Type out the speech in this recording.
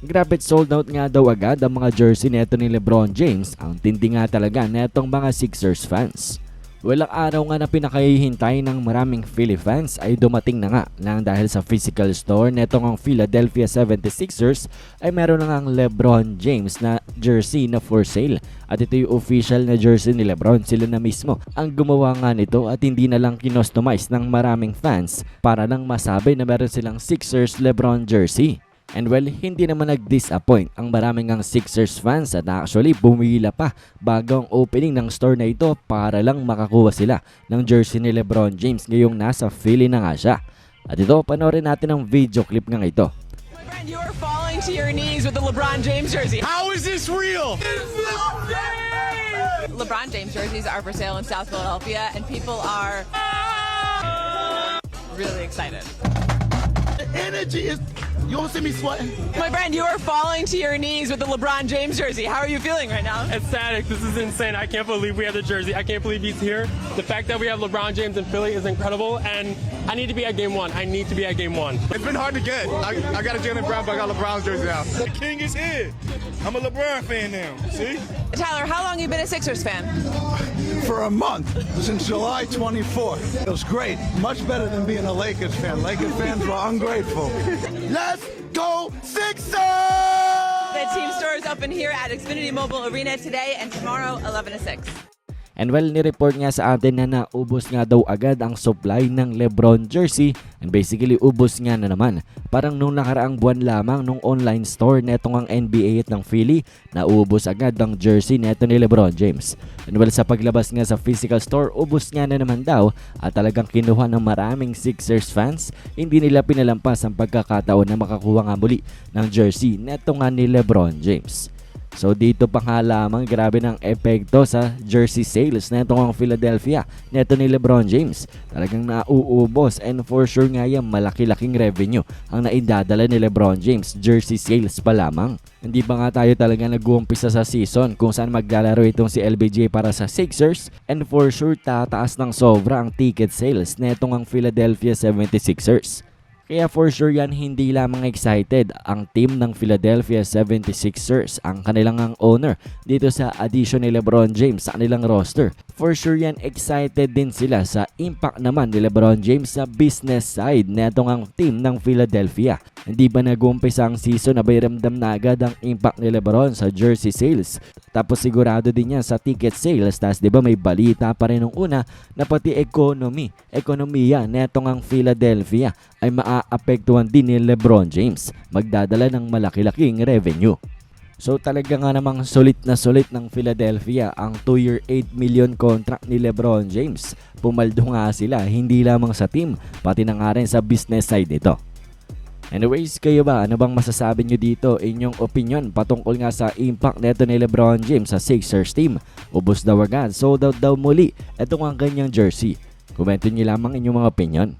Grabe, sold out nga daw agad ang mga jersey neto ni LeBron James. Ang tindi nga talaga netong mga Sixers fans. Walang araw nga na pinakahihintay ng maraming Philly fans ay dumating na nga lang dahil sa physical store netong ang Philadelphia 76ers ay meron na nga ang LeBron James na jersey na for sale. At ito yung official na jersey ni LeBron, sila na mismo ang gumawa nga nito at hindi na lang kinostomize ng maraming fans para lang masabi na meron silang Sixers LeBron jersey. And well, hindi naman nag-disappoint ang maraming ang Sixers fans at actually bumila pa bago ang opening ng store na ito para lang makakuha sila ng jersey ni LeBron James ngayong nasa Philly na nga siya. At ito, panoorin natin ang video clip nga ito. My friend, you are falling to your knees with the LeBron James jersey. How is this real? LeBron James jerseys are for sale in South Philadelphia and people are really excited. The energy is... You don't see me sweating? My friend, you are falling to your knees with the LeBron James jersey. How are you feeling right now? Ecstatic. This is insane. I can't believe we have the jersey. I can't believe he's here. The fact that we have LeBron James in Philly is incredible, and I need to be at game one. I need to be at game one. It's been hard to get. I got a Jaylen Brown, but I got LeBron's jersey now. The king is here. I'm a LeBron fan now. See? Tyler, how long have you been a Sixers fan? For a month, since July 24th. It was great. Much better than being a Lakers fan. Lakers fans were ungrateful. Let's go Sixers! The team store is open here at Xfinity Mobile Arena today and tomorrow, 11 to 6. And well, nireport nga sa atin na naubos nga daw agad ang supply ng LeBron jersey and basically ubos nga na naman. Parang nung nakaraang buwan lamang nung online store netong ang NBA at ng Philly, naubos agad ang jersey neto ni LeBron James. And well, sa paglabas nga sa physical store, ubos nga na naman daw at talagang kinuha ng maraming Sixers fans. Hindi nila pinalampas ang pagkakataon na makakuha nga muli ng jersey neto nga ni LeBron James. So dito pa nga lamang, grabe ng epekto sa jersey sales na itong ang Philadelphia neto ni LeBron James. Talagang nauubos and for sure nga yan malaki-laking revenue ang naidadala ni LeBron James jersey sales pa lamang. Hindi ba nga tayo talaga nag-uumpisa sa season kung saan maglalaro itong si LBJ para sa Sixers, and for sure tataas ng sobra ang ticket sales netong ang Philadelphia 76ers. Kaya for sure yan, hindi lamang excited ang team ng Philadelphia 76ers, ang kanilang ang owner dito sa addition ni LeBron James sa kanilang roster. For sure yan, excited din sila sa impact naman ni LeBron James sa business side netong ang team ng Philadelphia. Hindi ba nag-uumpisa ang season na ramdam na agad ang impact ni LeBron sa jersey sales? Tapos sigurado din yan sa ticket sales. Tapos diba may balita pa rin nung una na pati ekonomiya netong ang Philadelphia ay maaapektuhan din ni LeBron James. Magdadala ng malaki-laking revenue. So talaga nga namang sulit na sulit ng Philadelphia ang 2-year $8 million contract ni LeBron James. Pumaldo nga sila hindi lamang sa team, pati na nga rin sa business side nito. Anyways, kayo ba? Ano bang masasabi nyo dito? Inyong opinion patungkol nga sa impact neto ni LeBron James sa Sixers team. Ubos daw agad, sold out daw muli. Ito nga ang ganyang jersey. Komento nyo lamang inyong mga opinion.